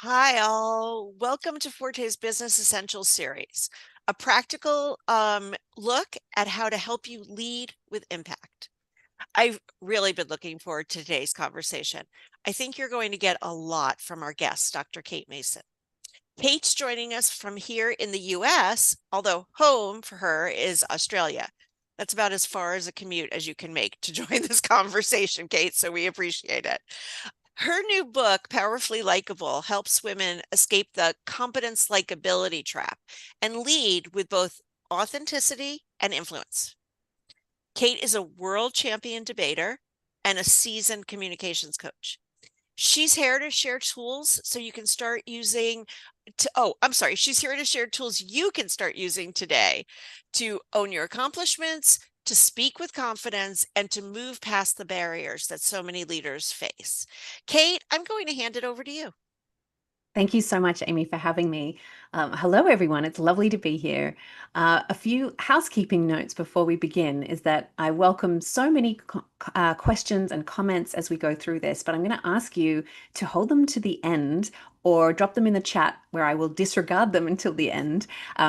Hi, all. Welcome to Forte's Business Essentials series, a practical look at how to help you lead with impact. I've really been looking forward to today's conversation. I think you're going to get a lot from our guest, Dr. Kate Mason. Kate's joining us from here in the US, although home for her is Australia. That's about as far as a commute as you can make to join this conversation, Kate, so we appreciate it. Her new book, Powerfully Likeable, helps women escape the competence likability trap and lead with both authenticity and influence. Kate is a world champion debater and a seasoned communications coach. She's here to share tools so you can start using she's here to share tools you can start using today to own your accomplishments, to speak with confidence, and to move past the barriers that so many leaders face. Kate, I'm going to hand it over to you. Thank you so much, Amy, for having me. Hello, everyone. It's lovely to be here. A few housekeeping notes before we begin is that I welcome so many questions and comments as we go through this, but I'm going to ask you to hold them to the end or drop them in the chat where I will disregard them until the end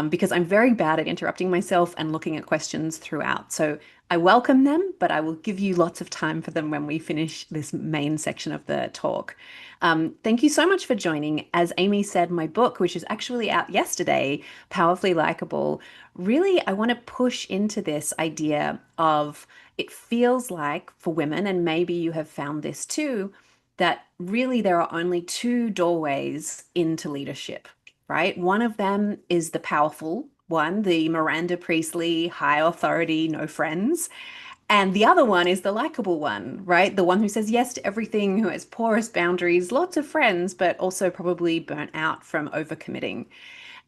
because I'm very bad at interrupting myself and looking at questions throughout. So I welcome them, but I will give you lots of time for them when we finish this main section of the talk. Thank you so much for joining. As Amy said, my book, which is actually out yesterday, Powerfully Likeable, really, I want to push into this idea of it feels like for women, and maybe you have found this too, that really there are only two doorways into leadership, right? One of them is the powerful one, the Miranda Priestley, high authority, no friends. And the other one is the likable one, right? The one who says yes to everything, who has porous boundaries, lots of friends, but also probably burnt out from overcommitting.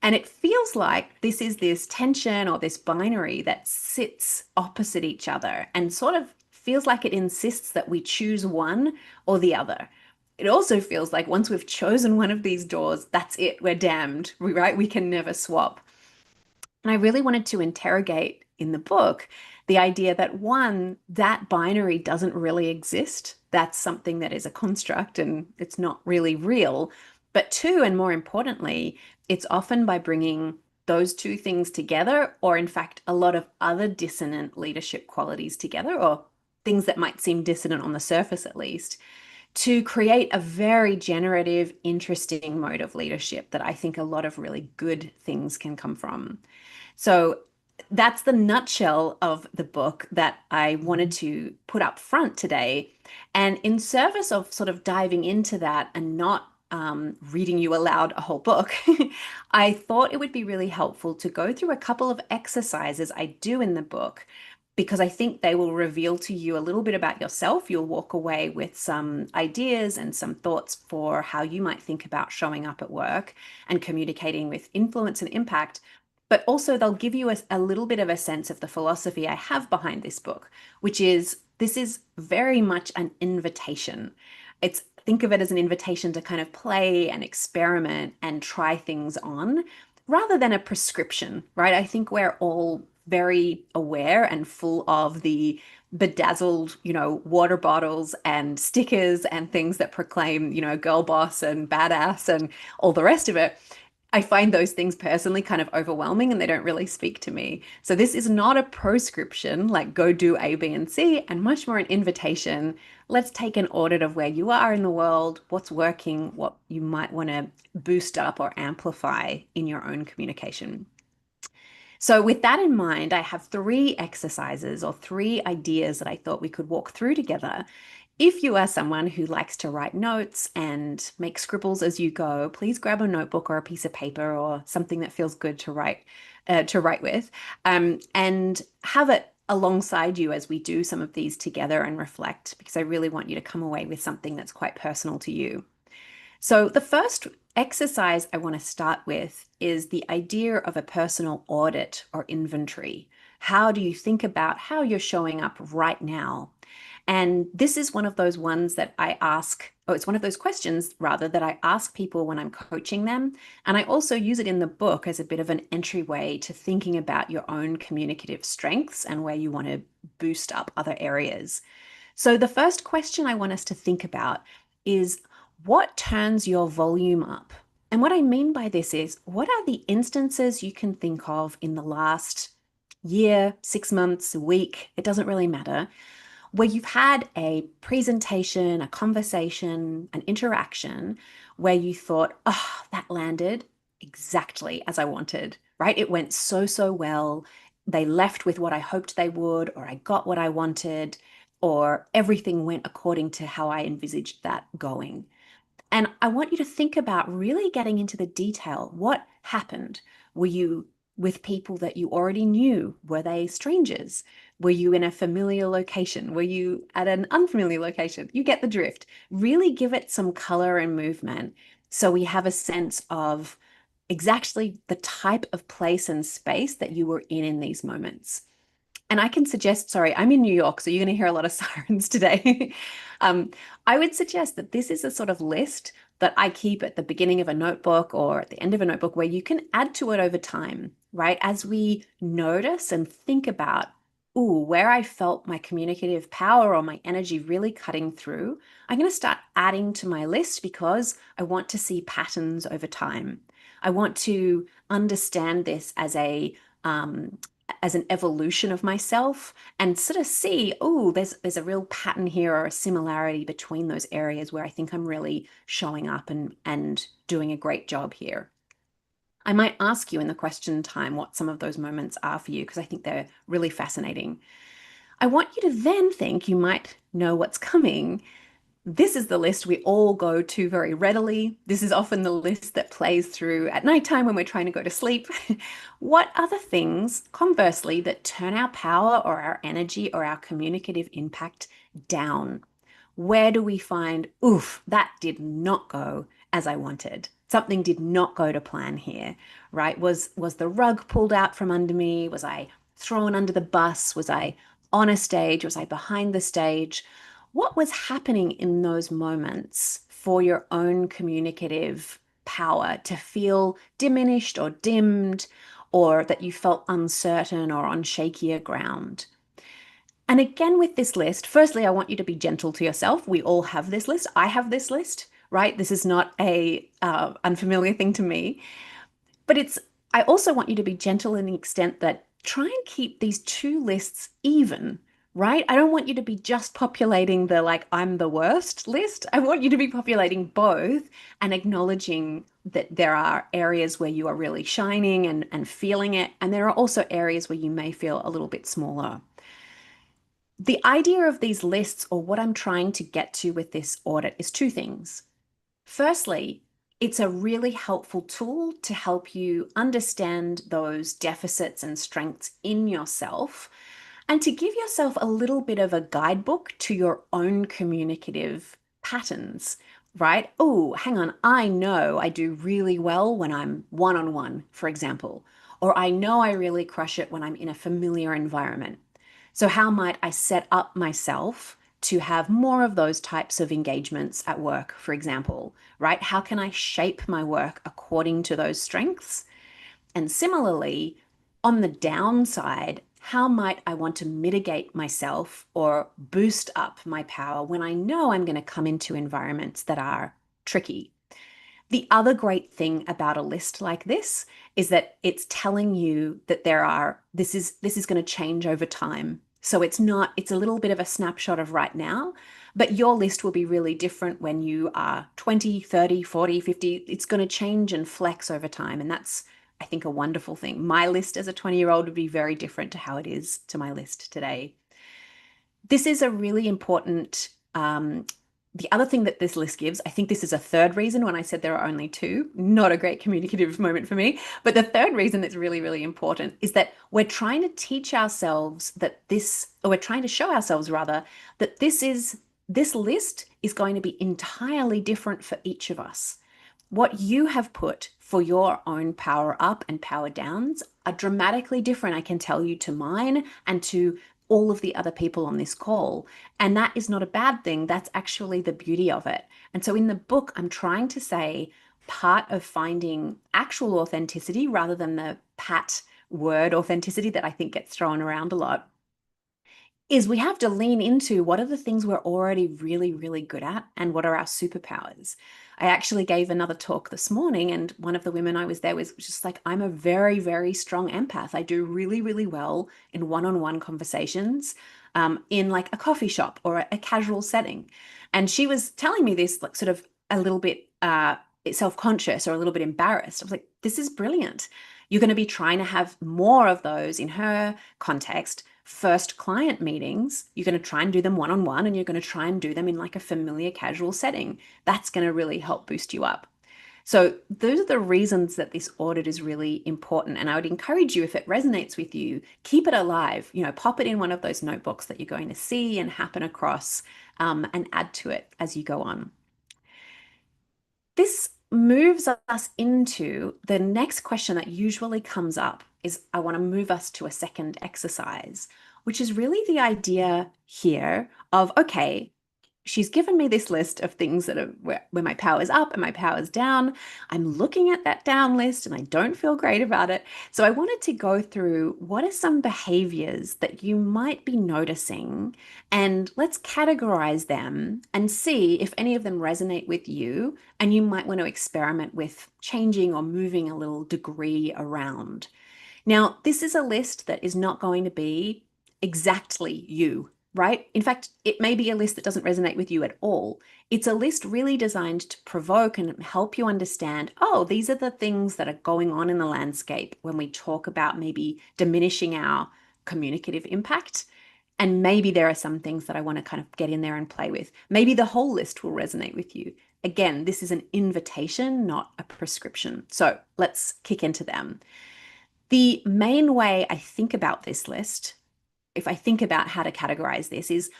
And it feels like this tension or this binary that sits opposite each other and sort of feels like it insists that we choose one or the other. It also feels like once we've chosen one of these doors, that's it, we're damned, right? We can never swap. And I really wanted to interrogate in the book the idea that one, that binary doesn't really exist. That's something that is a construct and it's not really real. But two, and more importantly, it's often by bringing those two things together, or in fact, a lot of other dissonant leadership qualities together, or things that might seem dissonant on the surface at least, to create a very generative, interesting mode of leadership that I think a lot of really good things can come from. So that's the nutshell of the book that I wanted to put up front today. And in service of sort of diving into that and not reading you aloud a whole book, I thought it would be really helpful to go through a couple of exercises I do in the book because I think they will reveal to you a little bit about yourself. You'll walk away with some ideas and some thoughts for how you might think about showing up at work and communicating with influence and impact, but also they'll give you a little bit of a sense of the philosophy I have behind this book, which is this is very much an invitation. It's think of it as an invitation to kind of play and experiment and try things on rather than a prescription, right? I think we're all very aware and full of the bedazzled, water bottles and stickers and things that proclaim, girl boss and badass and all the rest of it. I find those things personally kind of overwhelming and they don't really speak to me. So this is not a proscription like go do A, B, and C, and much more an invitation. Let's take an audit of where you are in the world, what's working, what you might want to boost up or amplify in your own communication. So, with that in mind, I have three exercises or three ideas that I thought we could walk through together. If you are someone who likes to write notes and make scribbles as you go, please grab a notebook or a piece of paper or something that feels good to write with, and have it alongside you as we do some of these together and reflect, because I really want you to come away with something that's quite personal to you. So, the first exercise I want to start with is the idea of a personal audit or inventory. How do you think about how you're showing up right now? And this is one of those ones that I ask, oh, it's one of those questions rather that I ask people when I'm coaching them. And I also use it in the book as a bit of an entryway to thinking about your own communicative strengths and where you want to boost up other areas. So, the first question I want us to think about is what turns your volume up? And what I mean by this is, what are the instances you can think of in the last year, 6 months, a week, it doesn't really matter, where you've had a presentation, a conversation, an interaction where you thought, oh, that landed exactly as I wanted, right? It went so, so well. They left with what I hoped they would, or I got what I wanted, or everything went according to how I envisaged that going. And I want you to think about really getting into the detail. What happened? Were you with people that you already knew? Were they strangers? Were you in a familiar location? Were you at an unfamiliar location? You get the drift. Really give it some color and movement so we have a sense of exactly the type of place and space that you were in these moments. And I can suggest, sorry, I'm in New York, so you're going to hear a lot of sirens today. um, I would suggest that this is a sort of list that I keep at the beginning of a notebook or at the end of a notebook where you can add to it over time, right? As we notice and think about, ooh, where I felt my communicative power or my energy really cutting through, I'm going to start adding to my list because I want to see patterns over time. I want to understand this as an evolution of myself and sort of see, oh, there's a real pattern here or a similarity between those areas where I think I'm really showing up and doing a great job here. I might ask you in the question time what some of those moments are for you because I think they're really fascinating. I want you to then think you might know what's coming. This is the list we all go to very readily. This is often the list that plays through at nighttime when we're trying to go to sleep. What other things, conversely, that turn our power or our energy or our communicative impact down? Where do we find, oof, that did not go as I wanted? Something did not go to plan here, right? Was the rug pulled out from under me? Was I thrown under the bus? Was I on a stage? Was I behind the stage? What was happening in those moments for your own communicative power to feel diminished or dimmed, or that you felt uncertain or on shakier ground? And again, with this list, firstly, I want you to be gentle to yourself. We all have this list. I have this list, right? This is not a unfamiliar thing to me. But I also want you to be gentle in the extent that try and keep these two lists even, right? I don't want you to be just populating the like, I'm the worst list. I want you to be populating both and acknowledging that there are areas where you are really shining and feeling it. And there are also areas where you may feel a little bit smaller. The idea of these lists, or what I'm trying to get to with this audit, is two things. Firstly, it's a really helpful tool to help you understand those deficits and strengths in yourself and to give yourself a little bit of a guidebook to your own communicative patterns, right? Oh, hang on, I know I do really well when I'm one on one, for example, or I know I really crush it when I'm in a familiar environment. So, how might I set up myself to have more of those types of engagements at work, for example, right? How can I shape my work according to those strengths? And similarly, on the downside, how might I want to mitigate myself or boost up my power when I know I'm going to come into environments that are tricky? The other great thing about a list like this is that it's telling you that this is going to change over time. So it's a little bit of a snapshot of right now, but your list will be really different when you are 20, 30, 40, 50. It's going to change and flex over time. And that's, I think, a wonderful thing. My list as a 20-year-old would be very different to how it is to my list today. This is a really important the other thing that this list gives, I think this is a third reason when I said there are only two, not a great communicative moment for me. But the third reason that's really, really important is that we're trying to teach ourselves that or we're trying to show ourselves rather, that this list is going to be entirely different for each of us. What you have put for your own power up and power downs are dramatically different, I can tell you, to mine and to all of the other people on this call. And that is not a bad thing. That's actually the beauty of it. And so in the book, I'm trying to say part of finding actual authenticity rather than the pat word authenticity that I think gets thrown around a lot is we have to lean into what are the things we're already really, really good at and what are our superpowers. I actually gave another talk this morning, and one of the women I was there was just like, I'm a very, very strong empath. I do really, really well in one-on-one conversations, in like a coffee shop or a casual setting. And she was telling me this, like, sort of a little bit self-conscious or a little bit embarrassed. I was like, this is brilliant. You're going to be trying to have more of those in her context. First client meetings, you're going to try and do them one-on-one, and you're going to try and do them in like a familiar casual setting. That's going to really help boost you up. So those are the reasons that this audit is really important. And I would encourage you, if it resonates with you, keep it alive. Pop it in one of those notebooks that you're going to see and happen across, and add to it as you go on. This moves us into the next question that usually comes up is, I want to move us to a second exercise, which is really the idea here of, okay, she's given me this list of things that are where my power is up and my power is down. I'm looking at that down list and I don't feel great about it. So I wanted to go through what are some behaviors that you might be noticing, and let's categorize them and see if any of them resonate with you. And you might want to experiment with changing or moving a little degree around. Now, this is a list that is not going to be exactly you, right? In fact, it may be a list that doesn't resonate with you at all. It's a list really designed to provoke and help you understand, oh, these are the things that are going on in the landscape when we talk about maybe diminishing our communicative impact. And maybe there are some things that I want to kind of get in there and play with. Maybe the whole list will resonate with you. Again, this is an invitation, not a prescription. So let's kick into them. The main way I think about this list, if I think about how to categorize this, is,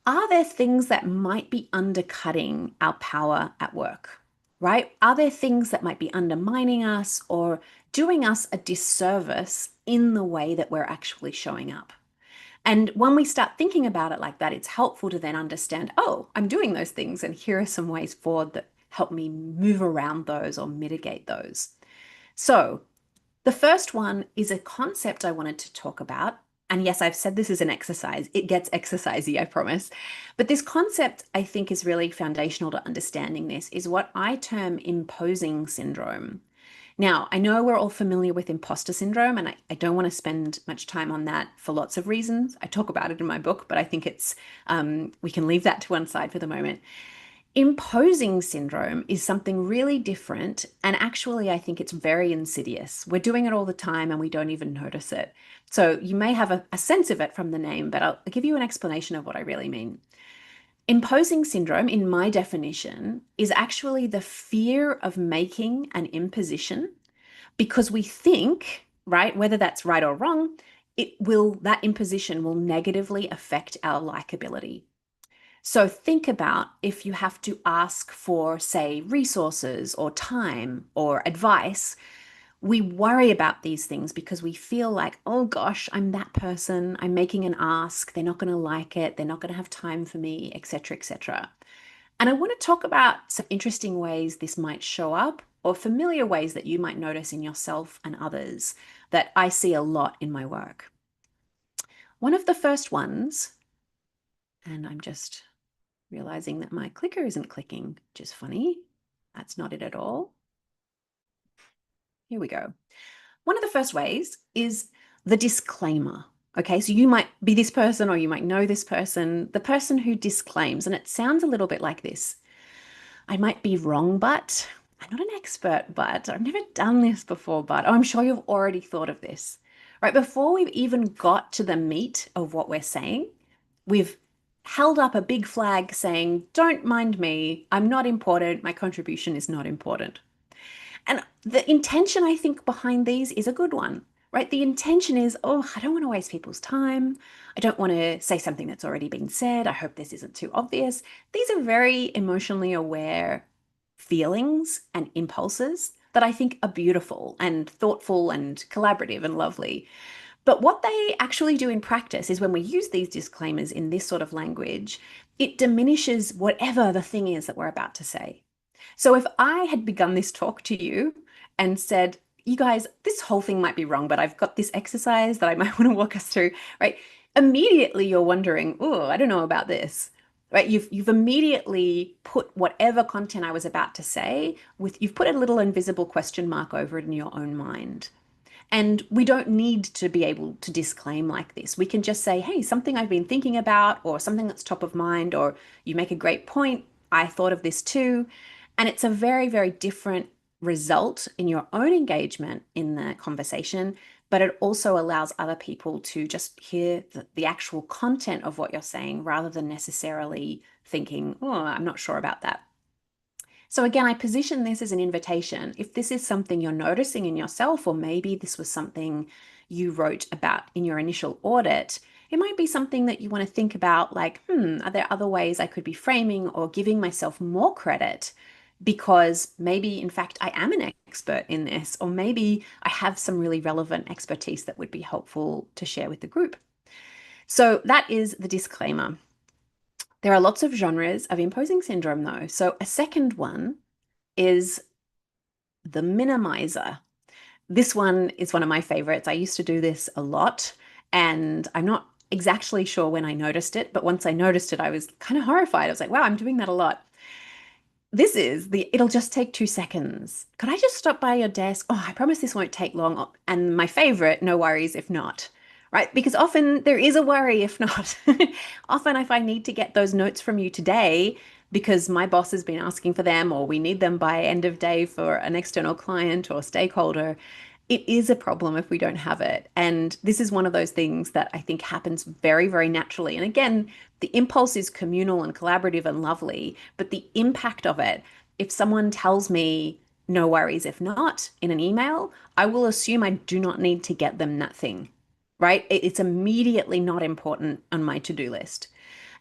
are there things that might be undercutting our power at work, right? Are there things that might be undermining us or doing us a disservice in the way that we're actually showing up? And when we start thinking about it like that, it's helpful to then understand, oh, I'm doing those things, and here are some ways forward that help me move around those or mitigate those. So the first one is a concept I wanted to talk about. And yes, I've said this is an exercise. It gets exercisey, I promise. But this concept, I think, is really foundational to understanding this, is what I term imposing syndrome. Now, I know we're all familiar with imposter syndrome, and I don't want to spend much time on that for lots of reasons. I talk about it in my book, but I think we can leave that to one side for the moment. Imposing syndrome is something really different. And actually, I think it's very insidious. We're doing it all the time and we don't even notice it. So you may have a sense of it from the name, but I'll give you an explanation of what I really mean. Imposing syndrome, in my definition, is actually the fear of making an imposition because we think, right, whether that's right or wrong, that imposition will negatively affect our likability. So think about if you have to ask for, say, resources or time or advice. We worry about these things because we feel like, oh gosh, I'm that person. I'm making an ask. They're not going to like it. They're not going to have time for me, etc., etc. And I want to talk about some interesting ways this might show up, or familiar ways that you might notice in yourself and others that I see a lot in my work. One of the first ones, and I'm just realizing that my clicker isn't clicking, which is funny. That's not it at all. Here we go. One of the first ways is the disclaimer. Okay, so you might be this person or you might know this person, the person who disclaims, and it sounds a little bit like this. I might be wrong, but I'm not an expert, but I've never done this before, but oh, I'm sure you've already thought of this. Right before we've even got to the meat of what we're saying, we've held up a big flag saying, don't mind me, I'm not important, my contribution is not important. And the intention, I think, behind these is a good one, right? The intention is, oh, I don't want to waste people's time. I don't want to say something that's already been said. I hope this isn't too obvious. These are very emotionally aware feelings and impulses that I think are beautiful and thoughtful and collaborative and lovely. But what they actually do in practice is when we use these disclaimers in this sort of language, it diminishes whatever the thing is that we're about to say. So if I had begun this talk to you and said, you guys, this whole thing might be wrong, but I've got this exercise that I might want to walk us through, right? immediately you're wondering, oh, I don't know about this. Right? You've immediately put whatever content I was about to say with you've put a little invisible question mark over it in your own mind. And we don't need to be able to disclaim like this. We can just say, hey, something I've been thinking about, or something that's top of mind, or you make a great point. I thought of this too. And it's a very, very different result in your own engagement in the conversation, but it also allows other people to just hear the actual content of what you're saying rather than necessarily thinking, oh, I'm not sure about that. So again, I position this as an invitation. If this is something you're noticing in yourself, or maybe this was something you wrote about in your initial audit, it might be something that you want to think about like, are there other ways I could be framing or giving myself more credit? Because maybe, in fact, I am an expert in this, or maybe I have some really relevant expertise that would be helpful to share with the group. So that is the disclaimer. There are lots of genres of imposing syndrome, though. So a second one is the minimizer. This one is one of my favorites. I used to do this a lot, and I'm not exactly sure when I noticed it, but once I noticed it, I was kind of horrified. I was like, wow, I'm doing that a lot. It'll just take 2 seconds. Could I just stop by your desk? Oh, I promise this won't take long. And my favorite, no worries if not, right? Because often there is a worry if not. Often if I need to get those notes from you today because my boss has been asking for them or we need them by end of day for an external client or stakeholder, it is a problem if we don't have it. And this is one of those things that I think happens very, very naturally. And again, the impulse is communal and collaborative and lovely, but the impact of it, if someone tells me, no worries, if not, in an email, I will assume I do not need to get them that thing, right? It's immediately not important on my to-do list.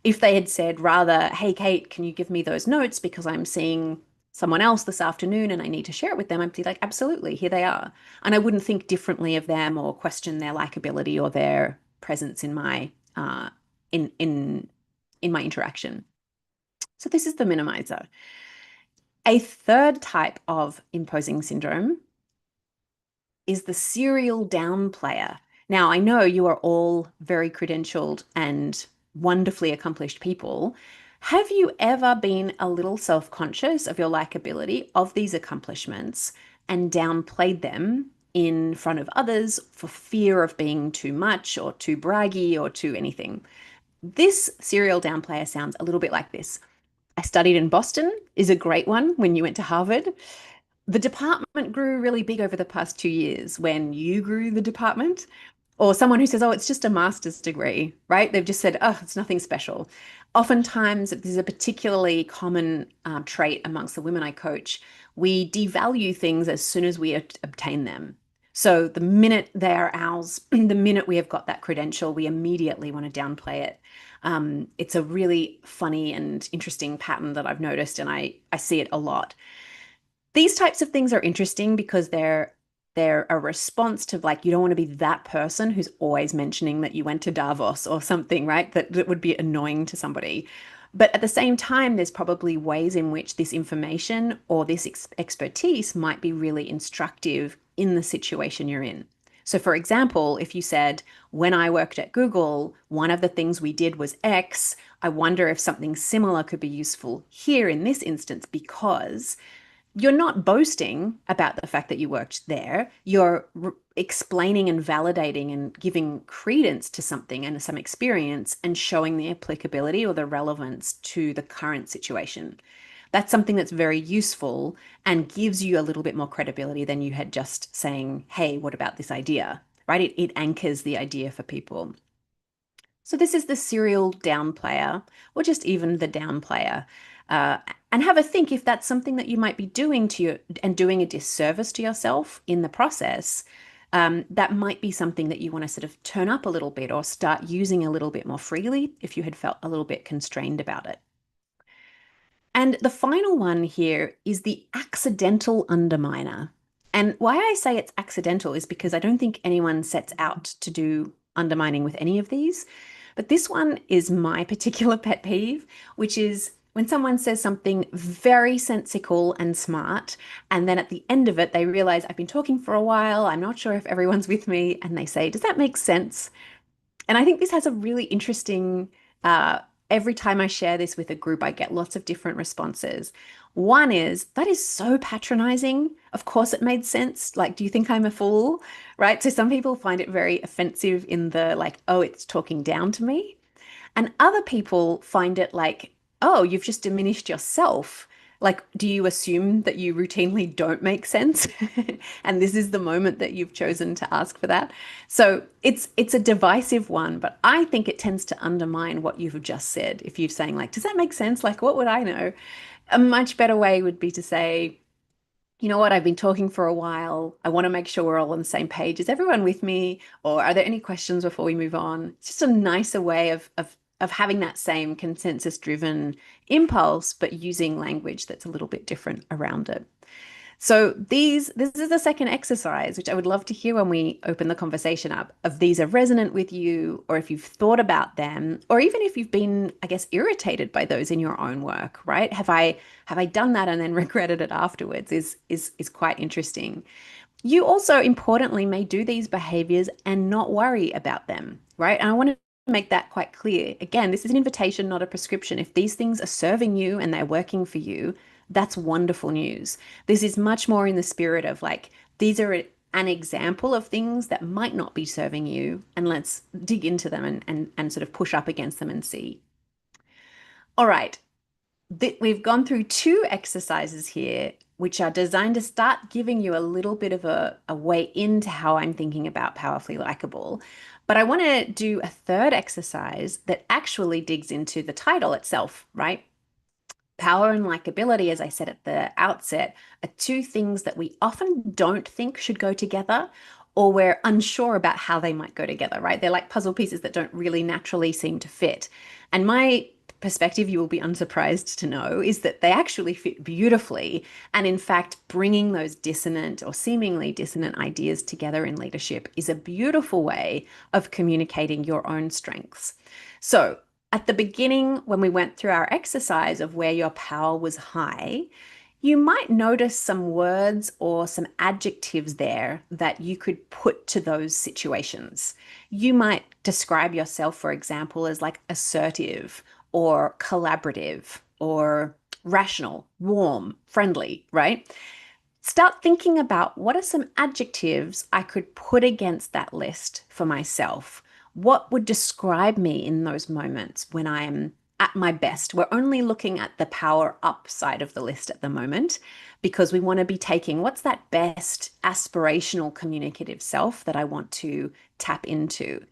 If they had said rather, hey, Kate, can you give me those notes because I'm seeing someone else this afternoon and I need to share it with them, I'd be like, absolutely, here they are. And I wouldn't think differently of them or question their likability or their presence in my in in in my interaction. So this is the minimizer. A third type of imposing syndrome is the serial downplayer. Now, I know you are all very credentialed and wonderfully accomplished people. Have you ever been a little self-conscious of your likability of these accomplishments and downplayed them in front of others for fear of being too much or too braggy or too anything? This serial downplayer sounds a little bit like this. I studied in Boston is a great one when you went to Harvard. The department grew really big over the past 2 years when you grew the department, or someone who says, oh, it's just a master's degree, right? They've just said, oh, it's nothing special. Oftentimes, this is a particularly common trait amongst the women I coach. We devalue things as soon as we obtain them. So the minute they are ours, the minute we have got that credential, we immediately want to downplay it. It's a really funny and interesting pattern that I've noticed, and I see it a lot. These types of things are interesting because they're a response to like you don't want to be that person who's always mentioning that you went to Davos or something, right? That would be annoying to somebody. But at the same time, there's probably ways in which this information or this expertise might be really instructive in the situation you're in. So, for example, if you said, when I worked at Google, one of the things we did was X, I wonder if something similar could be useful here in this instance because you're not boasting about the fact that you worked there. You're explaining and validating and giving credence to something and some experience and showing the applicability or the relevance to the current situation. That's something that's very useful and gives you a little bit more credibility than you had just saying, hey, what about this idea? Right? It anchors the idea for people. So this is the serial down player, or just even the down player. Uh, and have a think if that's something that you might be doing to you and doing a disservice to yourself in the process. That might be something that you want to sort of turn up a little bit or start using a little bit more freely if you had felt a little bit constrained about it. And the final one here is the accidental underminer. And why I say it's accidental is because I don't think anyone sets out to do undermining with any of these. But this one is my particular pet peeve, which is when someone says something very sensical and smart, and then at the end of it, they realize I've been talking for a while, I'm not sure if everyone's with me, and they say, does that make sense? And I think this has a really interesting, uh, every time I share this with a group, I get lots of different responses. One is, that is so patronizing. Of course, it made sense. Like, do you think I'm a fool? Right? So some people find it very offensive in the like, oh, it's talking down to me. And other people find it like, oh, you've just diminished yourself. Like, do you assume that you routinely don't make sense? And this is the moment that you've chosen to ask for that. So it's a divisive one, but I think it tends to undermine what you've just said. If you're saying like, does that make sense? Like, what would I know? A much better way would be to say, you know what, I've been talking for a while. I want to make sure we're all on the same page. Is everyone with me? Or are there any questions before we move on? It's just a nicer way of having that same consensus driven impulse, but using language that's a little bit different around it. So this is the second exercise, which I would love to hear when we open the conversation up, if these are resonant with you, or if you've thought about them, or even if you've been, I guess, irritated by those in your own work, right? Have I done that and then regretted it afterwards is quite interesting. You also importantly may do these behaviors and not worry about them, right? And I want to make that quite clear. Again, this is an invitation, not a prescription. If these things are serving you and they're working for you, that's wonderful news. This is much more in the spirit of like, these are an example of things that might not be serving you, and let's dig into them and sort of push up against them and see. All right, we've gone through two exercises here, which are designed to start giving you a little bit of a way into how I'm thinking about powerfully likable. But I want to do a third exercise that actually digs into the title itself, right? Power and likability, as I said at the outset, are two things that we often don't think should go together, or we're unsure about how they might go together, right? They're like puzzle pieces that don't really naturally seem to fit. And my perspective, you will be unsurprised to know, is that they actually fit beautifully. And in fact, bringing those dissonant or seemingly dissonant ideas together in leadership is a beautiful way of communicating your own strengths. So, at the beginning, when we went through our exercise of where your power was high, you might notice some words or some adjectives there that you could put to those situations. You might describe yourself, for example, as like assertive or collaborative or rational, warm, friendly, right? Start thinking about what are some adjectives I could put against that list for myself. What would describe me in those moments when I'm at my best? We're only looking at the power up side of the list at the moment because we want to be taking what's that best aspirational communicative self that I want to tap into.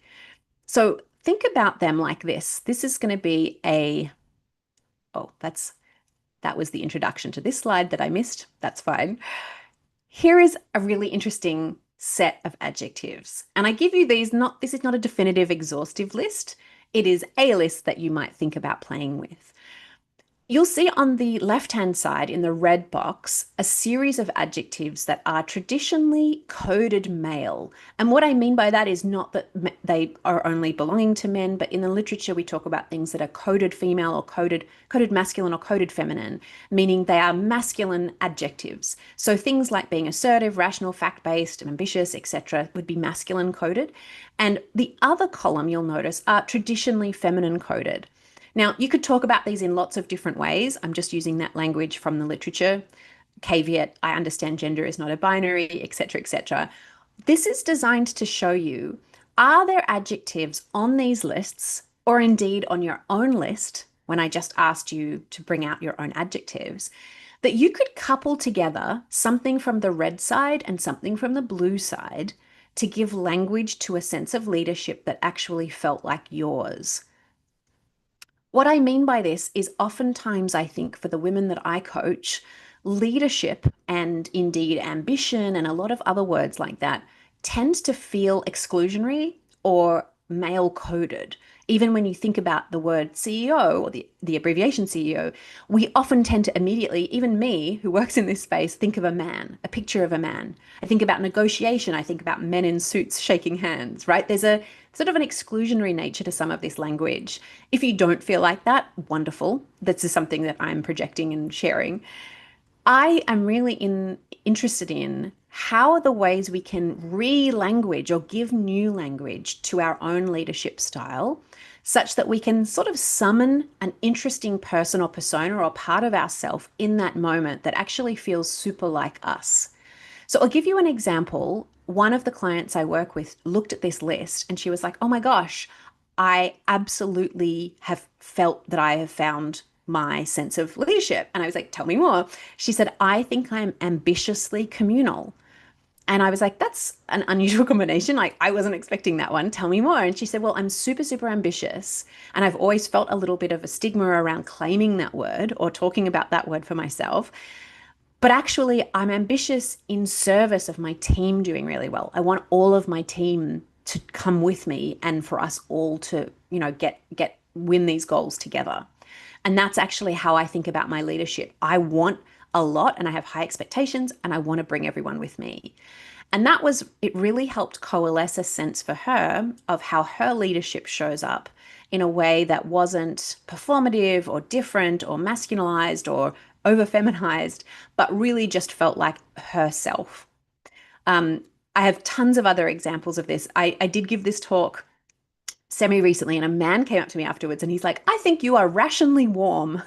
So think about them like this. This is going to be oh, that was the introduction to this slide that I missed. That's fine. Here is a really interesting set of adjectives. And I give you these, this is not a definitive exhaustive list. It is a list that you might think about playing with. You'll see on the left-hand side in the red box a series of adjectives that are traditionally coded male. And what I mean by that is not that they are only belonging to men, but in the literature we talk about things that are coded female or coded masculine or coded feminine, meaning they are masculine adjectives. So things like being assertive, rational, fact-based, ambitious, etc. would be masculine coded. And the other column you'll notice are traditionally feminine coded. Now, you could talk about these in lots of different ways. I'm just using that language from the literature. Caveat, I understand gender is not a binary, etc., etc. This is designed to show you, are there adjectives on these lists, or indeed on your own list, when I just asked you to bring out your own adjectives, that you could couple together something from the red side and something from the blue side to give language to a sense of leadership that actually felt like yours. What I mean by this is oftentimes, I think, for the women that I coach, leadership and indeed ambition and a lot of other words like that tends to feel exclusionary or male coded. Even when you think about the word CEO or the abbreviation CEO, we often tend to immediately, even me who works in this space, think of a man, a picture of a man. I think about negotiation, I think about men in suits shaking hands, right? There's a sort of an exclusionary nature to some of this language. If you don't feel like that, wonderful. This is something that I'm projecting and sharing. I am really interested in how are the ways we can re-language or give new language to our own leadership style such that we can sort of summon an interesting person or persona or part of ourself in that moment that actually feels super like us. So I'll give you an example. One of the clients I work with looked at this list and she was like, oh my gosh, I absolutely have felt that I have found my sense of leadership. And I was like, tell me more. She said, I think I'm ambitiously communal. And I was like, that's an unusual combination. Like, I wasn't expecting that one. Tell me more. And she said, well, I'm super, super ambitious. And I've always felt a little bit of a stigma around claiming that word or talking about that word for myself. But actually, I'm ambitious in service of my team doing really well. I want all of my team to come with me and for us all to, get win these goals together. And that's actually how I think about my leadership. I want a lot and I have high expectations and I want to bring everyone with me. And it really helped coalesce a sense for her of how her leadership shows up in a way that wasn't performative or different or masculinized or over feminized, but really just felt like herself. Um, I have tons of other examples of this. I did give this talk semi recently, and a man came up to me afterwards and he's like, I think you are rationally warm.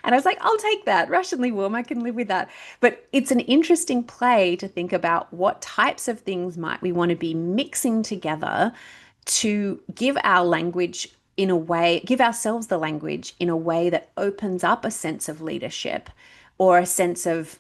And I was like, I'll take that. Rationally warm. I can live with that. But it's an interesting play to think about what types of things might we want to be mixing together to give our language in a way, give ourselves the language in a way that opens up a sense of leadership or a sense of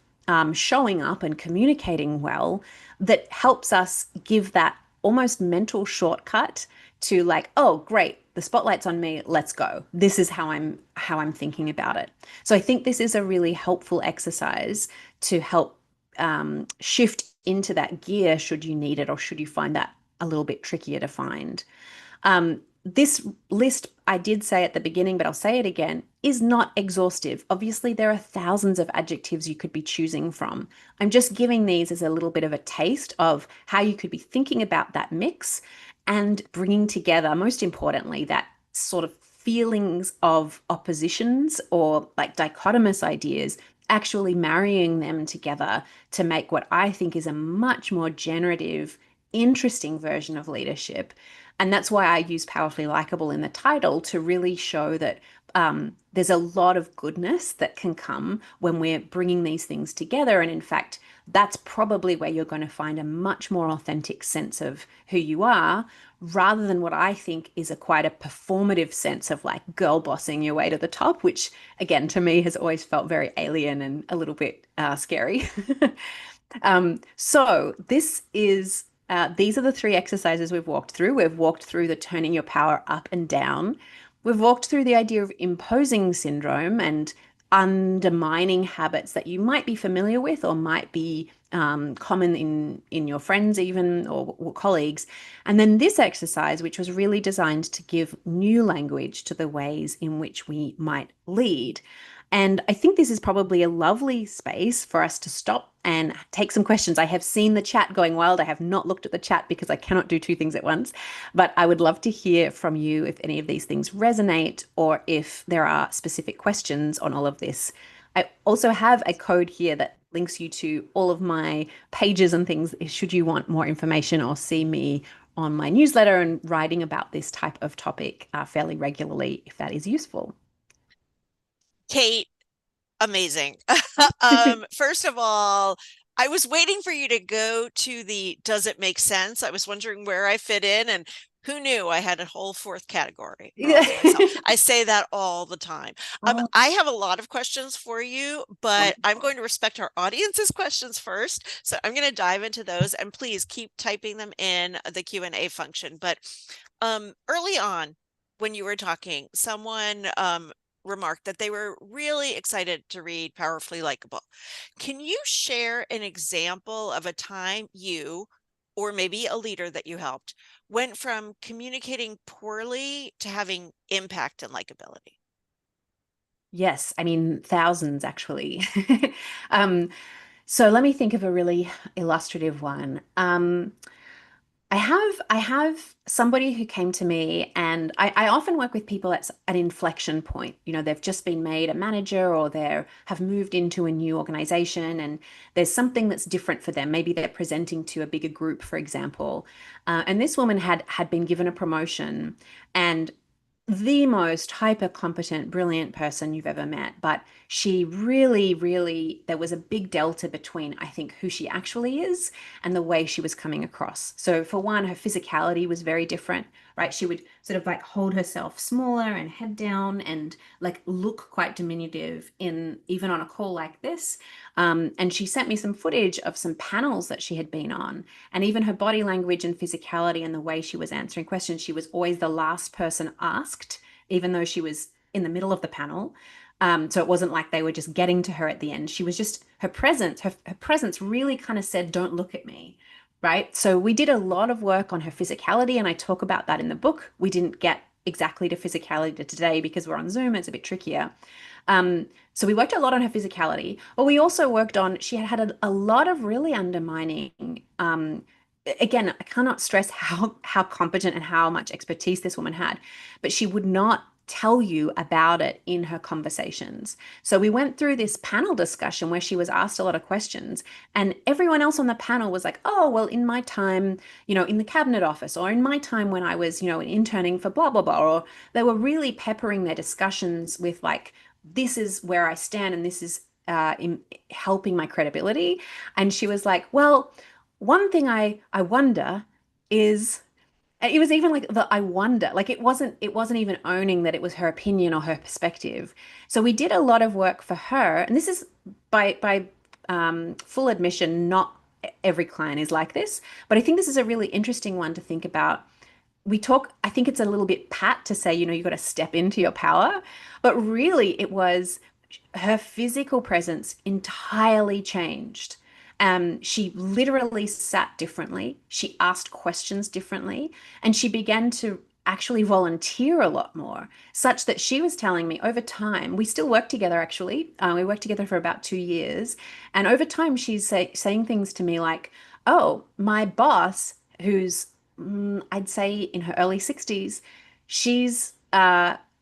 showing up and communicating well that helps us give that almost mental shortcut to like, oh, great, the spotlight's on me, let's go. This is how I'm thinking about it. So I think this is a really helpful exercise to help shift into that gear should you need it or should you find that a little bit trickier to find. This list, I did say at the beginning, but I'll say it again, is not exhaustive. Obviously, there are thousands of adjectives you could be choosing from. I'm just giving these as a little bit of a taste of how you could be thinking about that mix and bringing together, most importantly, that sort of feelings of oppositions or like dichotomous ideas, actually marrying them together to make what I think is a much more generative, interesting version of leadership. And that's why I use Powerfully Likeable in the title to really show that there's a lot of goodness that can come when we're bringing these things together. And in fact, that's probably where you're going to find a much more authentic sense of who you are rather than what I think is a quite a performative sense of like girl bossing your way to the top, which again, to me has always felt very alien and a little bit scary. So this is these are the three exercises we've walked through. We've walked through the turning your power up and down. We've walked through the idea of imposing syndrome and undermining habits that you might be familiar with or might be common in your friends even or colleagues. And then this exercise, which was really designed to give new language to the ways in which we might lead. And I think this is probably a lovely space for us to stop and take some questions. I have seen the chat going wild. I have not looked at the chat because I cannot do two things at once. But I would love to hear from you if any of these things resonate or if there are specific questions on all of this. I also have a code here that links you to all of my pages and things should you want more information or see me on my newsletter and writing about this type of topic fairly regularly if that is useful. Kate, amazing. First of all, I was waiting for you to go to the does it make sense? I was wondering where I fit in, and who knew I had a whole fourth category all Yeah. to myself. I say that all the time. Oh, I have a lot of questions for you, but I'm wonderful. going to respect our audience's questions first. So I'm going to dive into those, and please keep typing them in the Q&A function. But early on, when you were talking, someone remarked that they were really excited to read Powerfully Likeable. Can you share an example of a time you, or maybe a leader that you helped, went from communicating poorly to having impact and likability? Yes, I mean thousands actually. um, so let me think of a really illustrative one. I have somebody who came to me, and I often work with people at an inflection point. You know, they've just been made a manager, or they have moved into a new organization, and there's something that's different for them. Maybe they're presenting to a bigger group, for example. And this woman had been given a promotion, and the most hyper competent, brilliant person you've ever met. But she really, really, there was a big delta between, I think, who she actually is and the way she was coming across. So, for one, her physicality was very different, right? She would sort of like hold herself smaller and head down and like look quite diminutive in even on a call like this. And she sent me some footage of some panels that she had been on. And even her body language and physicality and the way she was answering questions, she was always the last person asked, even though she was in the middle of the panel. So it wasn't like they were just getting to her at the end. She was just her presence really kind of said, "Don't look at me." Right. So we did a lot of work on her physicality, and I talk about that in the book. We didn't get exactly to physicality today because we're on Zoom. It's a bit trickier. So we worked a lot on her physicality, but we also worked on, she had had a lot of really undermining. Again, I cannot stress how competent and how much expertise this woman had, but she would not tell you about it in her conversations. So we went through this panel discussion where she was asked a lot of questions, and everyone else on the panel was like, "Oh, well, in my time, in the cabinet office, or in my time when I was, interning for blah blah blah," or they were really peppering their discussions with like, "This is where I stand, and this is in helping my credibility." And she was like, "Well, one thing I wonder is," and it was even like the "I wonder," like it wasn't even owning that it was her opinion or her perspective. So we did a lot of work for her, and this is by full admission, not every client is like this, but I think this is a really interesting one to think about. I think it's a little bit pat to say, you got to step into your power, but really it was her physical presence entirely changed. She literally sat differently. She asked questions differently, and she began to actually volunteer a lot more, such that she was telling me over time, we still work together actually. We worked together for about 2 years. And over time, saying things to me like, "Oh, my boss, who's, I'd say in her early 60s, she's,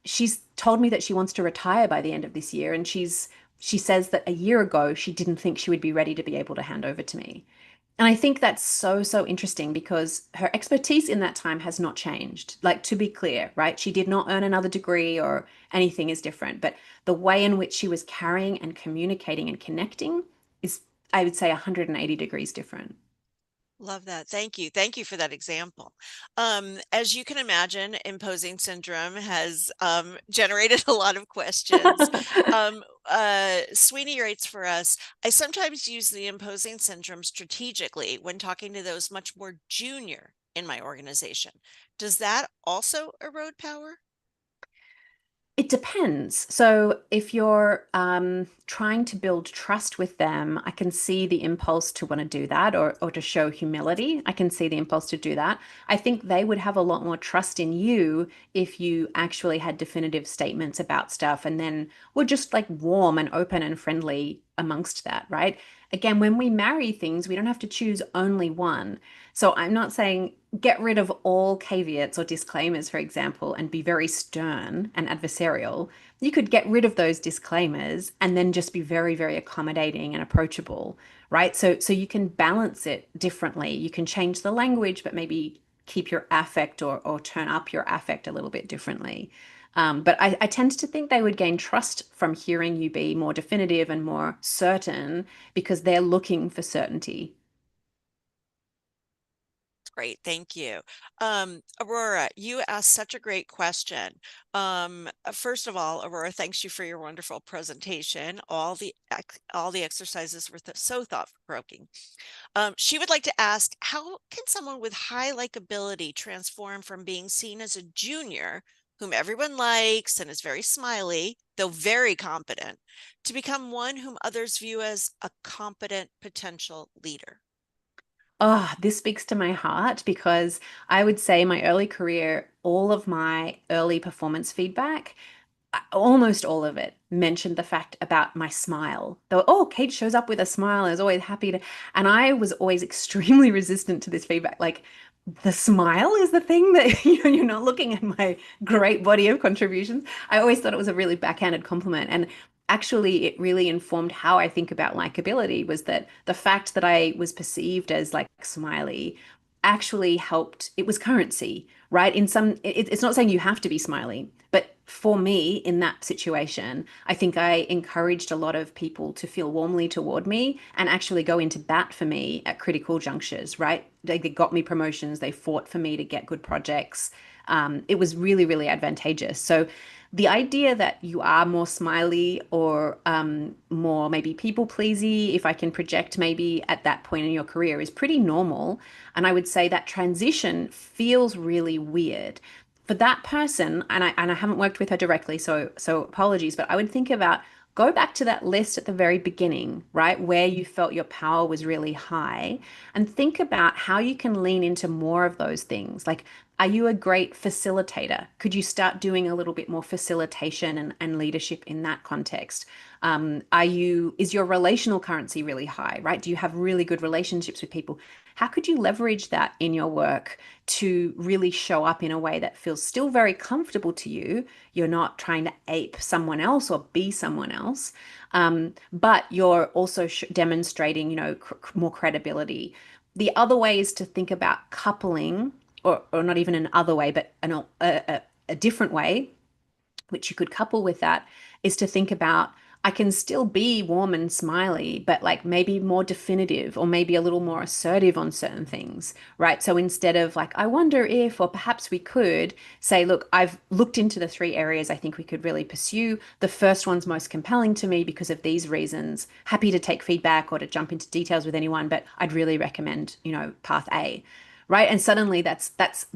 she's told me that she wants to retire by the end of this year, and she says that a year ago she didn't think she would be ready to be able to hand over to me." And I think that's so, so interesting because her expertise in that time has not changed. Like, to be clear, right? She did not earn another degree or anything is different, but the way in which she was carrying and communicating and connecting is, I would say, 180 degrees different. Love that. Thank you. Thank you for that example. As you can imagine, imposing syndrome has generated a lot of questions. Sweeney writes for us, I sometimes use the imposing syndrome strategically when talking to those much more junior in my organization. Does that also erode power? It depends. So if you're trying to build trust with them, I can see the impulse to want to do that, or to show humility. I can see the impulse to do that. I think they would have a lot more trust in you if you actually had definitive statements about stuff and then were just like warm and open and friendly amongst that, right? Again, when we marry things, we don't have to choose only one. So I'm not saying get rid of all caveats or disclaimers, for example, and be very stern and adversarial. You could get rid of those disclaimers and then just be very, very accommodating and approachable, right? So you can balance it differently. You can change the language, but maybe keep your affect, or turn up your affect a little bit differently. But I tend to think they would gain trust from hearing you be more definitive and more certain because they're looking for certainty. Great, thank you. Aurora, you asked such a great question. First of all, Aurora, thanks you for your wonderful presentation. All the exercises were so thought-provoking. She would like to ask, how can someone with high likability transform from being seen as a junior, whom everyone likes and is very smiley, though very competent, to become one whom others view as a competent potential leader? Oh, this speaks to my heart because I would say my early career, all of my early performance feedback, almost all of it mentioned the fact about my smile. They were, "Oh, Kate shows up with a smile, is always happy to," and I was always extremely resistant to this feedback. Like, the smile is the thing that you're not looking at my great body of contributions. I always thought it was a really backhanded compliment. And actually, it really informed how I think about likability was that the fact that I was perceived as like smiley actually helped. It was currency, right? It's not saying you have to be smiley, but for me in that situation, I think I encouraged a lot of people to feel warmly toward me and actually go into bat for me at critical junctures, right? They got me promotions, they fought for me to get good projects. It was really, really advantageous. So the idea that you are more smiley or more maybe people pleasy, if I can project maybe at that point in your career, is pretty normal. And I would say that transition feels really weird for that person. And I haven't worked with her directly, so apologies. But I would think about go back to that list at the very beginning, right, where you felt your power was really high, and think about how you can lean into more of those things. Like, are you a great facilitator? Could you start doing a little bit more facilitation and leadership in that context? Is your relational currency really high, right? Do you have really good relationships with people? How could you leverage that in your work to really show up in a way that feels still very comfortable to you? You're not trying to ape someone else or be someone else, but you're also demonstrating, more credibility. The other way is to think about coupling, or not even an other way, but a different way which you could couple with that, is to think about I can still be warm and smiley, but like maybe more definitive or maybe a little more assertive on certain things, right? So instead of like, I wonder if, or perhaps we could say, look, I've looked into the three areas I think we could really pursue. The first one's most compelling to me because of these reasons. Happy to take feedback or to jump into details with anyone, but I'd really recommend, path A, right? And suddenly that's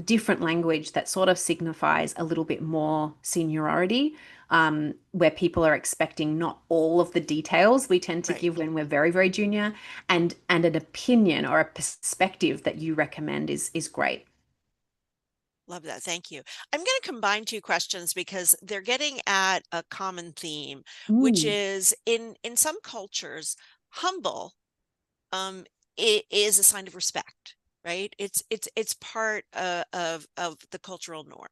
different language that sort of signifies a little bit more seniority, where people are expecting not all of the details we tend to Right. give when we're very, very junior, and an opinion or a perspective that you recommend is great. Love that. Thank you. I'm going to combine two questions because they're getting at a common theme, which Mm, is in some cultures, humble it is a sign of respect, right? It's part of the cultural norm.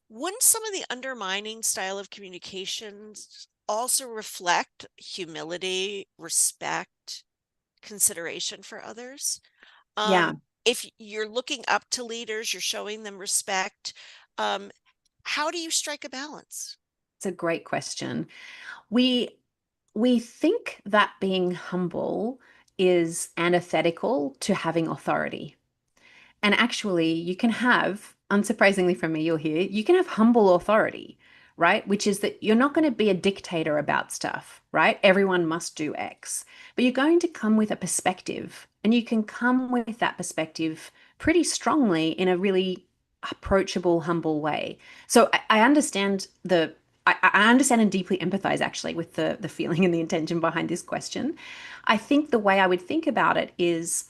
Wouldn't some of the undermining style of communications also reflect humility, respect, consideration for others? yeah, If you're looking up to leaders, you're showing them respect. Um, how do you strike a balance? it's a great question. We we think that being humble is antithetical to having authority. And actually, you can have, unsurprisingly from me, you'll hear, you can have humble authority, right? Which is that you're not going to be a dictator about stuff, right? Everyone must do X, but you're going to come with a perspective, and you can come with that perspective pretty strongly in a really approachable, humble way. So I understand I understand and deeply empathize actually with the feeling and the intention behind this question. I think the way I would think about it is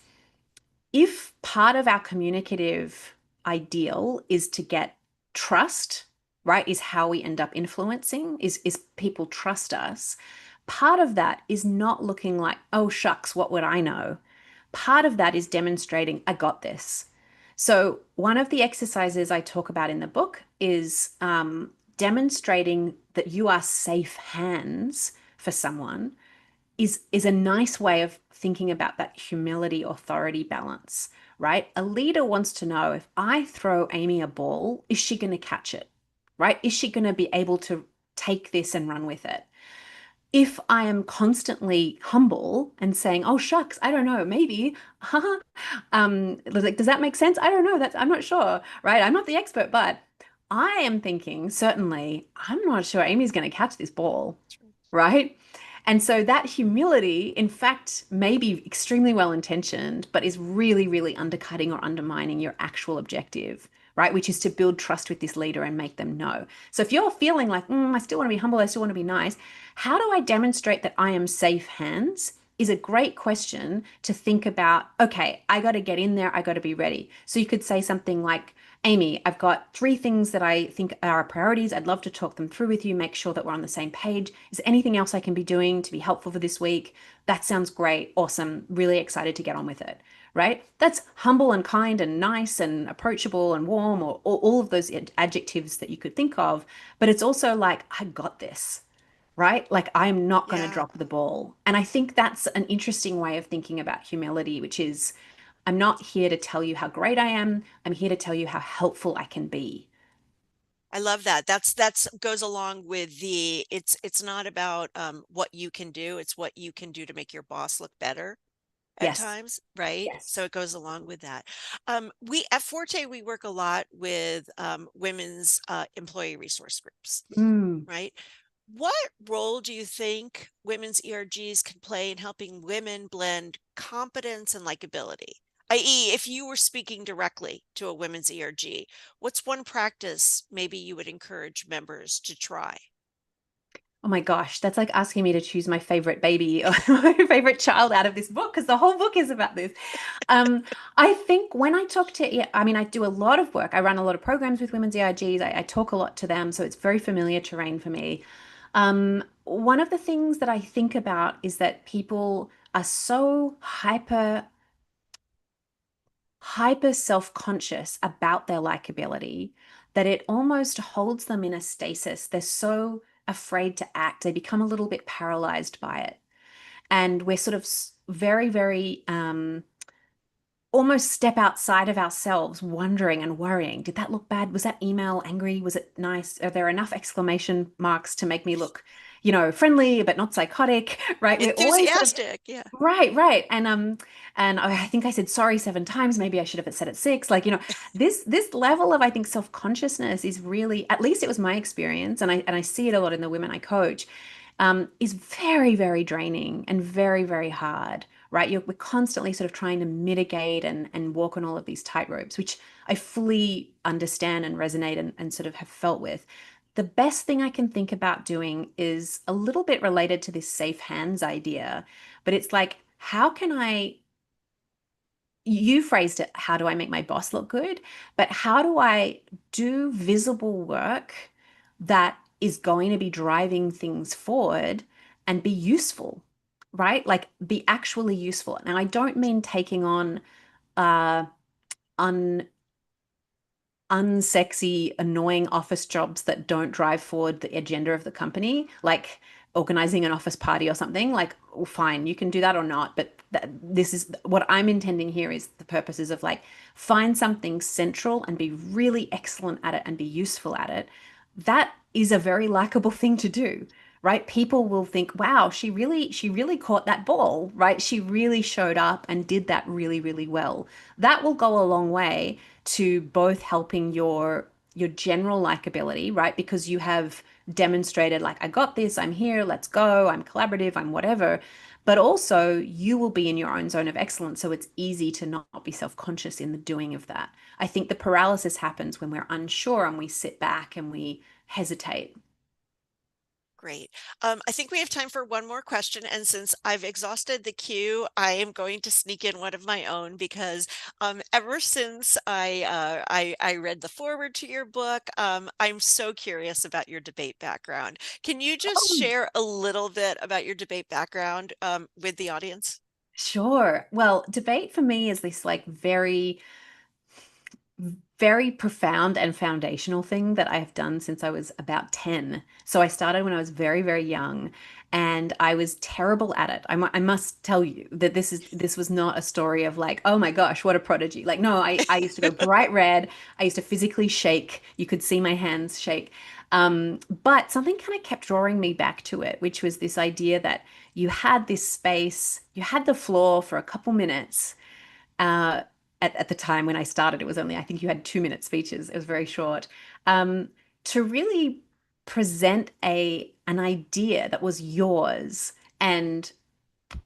if part of our communicative ideal is to get trust, right, is how we end up influencing, is people trust us. Part of that is not looking like, oh shucks, what would I know? Part of that is demonstrating, I got this. So one of the exercises I talk about in the book is demonstrating that you are safe hands for someone is a nice way of thinking about that humility authority balance, right? A leader wants to know, if I throw Amy a ball, is she going to catch it? Right? Is she going to be able to take this and run with it? If I am constantly humble and saying, "Oh shucks, I don't know, maybe," like, does that make sense? I don't know. I'm not sure, right? I'm not the expert, but I am thinking certainly I'm not sure Amy's going to catch this ball, right? And so that humility, in fact, may be extremely well intentioned, but is really, really undercutting or undermining your actual objective, right? Which is to build trust with this leader and make them know. So if you're feeling like, I still want to be humble, I still want to be nice, how do I demonstrate that I am safe hands is a great question to think about. Okay, I got to get in there. I got to be ready. So you could say something like, Amy, I've got three things that I think are priorities. I'd love to talk them through with you, make sure that we're on the same page. Is there anything else I can be doing to be helpful for this week? That sounds great. Awesome. Really excited to get on with it. Right? That's humble and kind and nice and approachable and warm, or all of those adjectives that you could think of. But it's also like, I got this, right? Like I'm not going to Yeah. drop the ball. And I think that's an interesting way of thinking about humility, which is I'm not here to tell you how great I am. I'm here to tell you how helpful I can be. I love that. That's goes along with the it's not about what you can do, it's what you can do to make your boss look better at Yes. times, right? So Yes. it goes along with that. We at Forte we work a lot with women's employee resource groups, Mm. right? What role do you think women's ERGs can play in helping women blend competence and likability? i.e., if you were speaking directly to a women's ERG, what's one practice maybe you would encourage members to try? Oh my gosh, that's like asking me to choose my favorite baby or my favorite child out of this book because the whole book is about this. Um, I think when I talk to, yeah, I mean, I do a lot of work. I run a lot of programs with women's ERGs. I talk a lot to them, so it's very familiar terrain for me. One of the things that I think about is that people are so hyper self-conscious about their likability that it almost holds them in a stasis. They're so afraid to act. They become a little bit paralyzed by it. And we're sort of very, very almost step outside of ourselves, wondering and worrying. Did that look bad? Was that email angry? Was it nice? Are there enough exclamation marks to make me look, friendly but not psychotic? Right? We're always sort of Enthusiastic, yeah. right, right. And I think I said sorry 7 times. Maybe I should have said it six. Like, this level of I think self-consciousness is really, at least it was my experience, and I see it a lot in the women I coach, is very, very draining and very, very hard, right? We're constantly sort of trying to mitigate and walk on all of these tightropes, which I fully understand and resonate and sort of have felt with. The best thing I can think about doing is a little bit related to this safe hands idea, but it's like, how can you phrased it, how do I make my boss look good? But how do I do visible work that is going to be driving things forward and be useful, right? Like be actually useful. Now, I don't mean taking on uh, un unsexy, annoying office jobs that don't drive forward the agenda of the company, like organizing an office party or something. Like, well, fine, you can do that or not. But this is what I'm intending here is the purposes of like find something central and be really excellent at it and be useful at it. That is a very likable thing to do. Right? People will think, wow, she really caught that ball, right? She really showed up and did that really, really well. That will go a long way to both helping your general likability, right? Because you have demonstrated like I got this, I'm here, let's go, I'm collaborative, I'm whatever. But also you will be in your own zone of excellence, so it's easy to not be self-conscious in the doing of that. I think the paralysis happens when we're unsure and we sit back and we hesitate. Great. I think we have time for one more question. And since I've exhausted the queue, I am going to sneak in one of my own because ever since I read the foreword to your book, I'm so curious about your debate background. Can you just Oh, share a little bit about your debate background with the audience? sure. Well, debate for me is this like very profound and foundational thing that I have done since I was about 10. So I started when I was very, very young and I was terrible at it. I must tell you that this was not a story of like, oh my gosh, what a prodigy. Like, no, I used to go bright red. I used to physically shake. You could see my hands shake. But something kind of kept drawing me back to it, which was this idea that you had this space, you had the floor for a couple minutes uh, at the time when I started, it was only, I think you had 2 minute speeches. It was very short. Um, to really present an idea that was yours and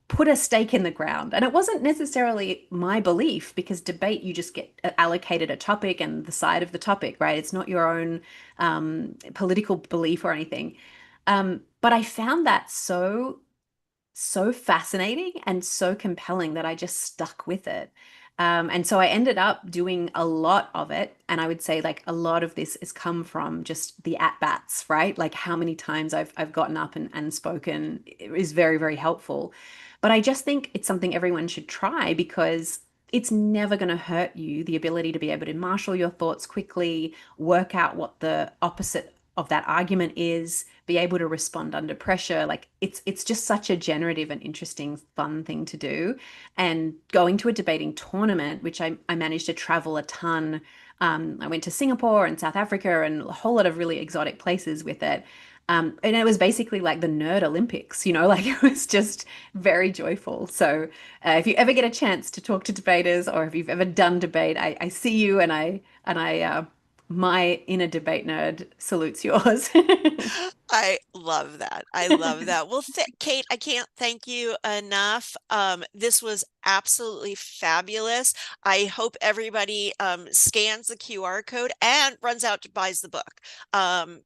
put a stake in the ground. And it wasn't necessarily my belief because debate, you just get allocated a topic and the side of the topic, right? It's not your own political belief or anything. But I found that so so fascinating and so compelling that I just stuck with it. And so I ended up doing a lot of it. And I would say like a lot of this has come from just the at bats, right? Like how many times I've gotten up and spoken is very, very helpful. But I just think it's something everyone should try because it's never going to hurt you, the ability to be able to marshal your thoughts quickly, work out what the opposite of that argument is, be able to respond under pressure. Like it's just such a generative and interesting fun thing to do. And going to a debating tournament, which I managed to travel a ton. I went to Singapore and South Africa and a whole lot of really exotic places with it. And it was basically like the nerd Olympics, like it was just very joyful. So if you ever get a chance to talk to debaters, or if you've ever done debate, I see you, and my inner debate nerd salutes yours. I love that. I love that. Well, Kate, I can't thank you enough. This was absolutely fabulous. I hope everybody scans the QR code and runs out to buys the book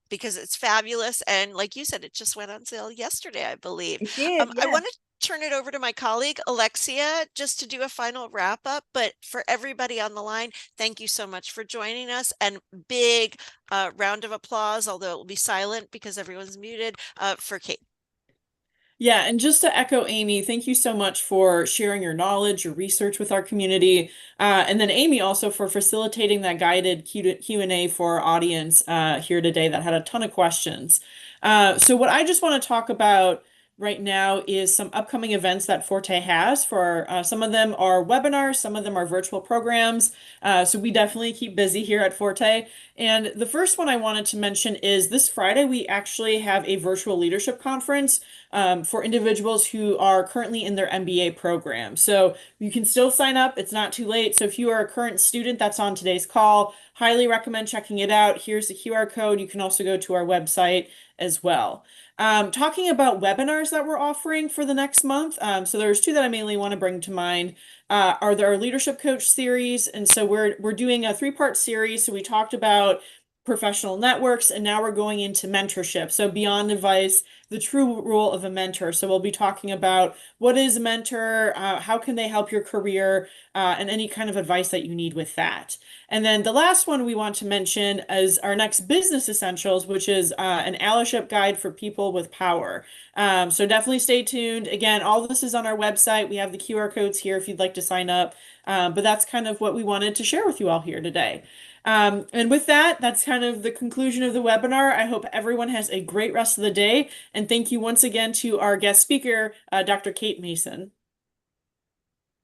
because it's fabulous. And like you said, it just went on sale yesterday, I believe. It did, I yeah. want to turn it over to my colleague, Alexia, just to do a final wrap up. But for everybody on the line, thank you so much for joining us, and big round of applause, although it will be silent because everyone's muted, for Kate. Yeah, and just to echo Amy, thank you so much for sharing your knowledge, your research with our community, and then Amy also for facilitating that guided Q&A for our audience here today that had a ton of questions. So what I just want to talk about right now is some upcoming events that Forte has. For some of them are webinars, some of them are virtual programs. So we definitely keep busy here at Forte. And the first one I wanted to mention is this Friday we actually have a virtual leadership conference for individuals who are currently in their MBA program. So you can still sign up. It's not too late. So if you are a current student that's on today's call, highly recommend checking it out. Here's the QR code. You can also go to our website as well. Talking about webinars that we're offering for the next month. So there's two that I mainly want to bring to mind. Are there our leadership coach series, and so we're doing a three-part series. So we talked about professional networks, and now we're going into mentorship. So beyond advice, the true role of a mentor. So we'll be talking about what is a mentor, how can they help your career, and any kind of advice that you need with that. And then the last one we want to mention is our next business essentials, which is an allyship guide for people with power. So definitely stay tuned. Again, all this is on our website. We have the QR codes here if you'd like to sign up. But that's kind of what we wanted to share with you all here today. And with that, that's kind of the conclusion of the webinar. I hope everyone has a great rest of the day. And thank you once again to our guest speaker, Dr. Kate Mason.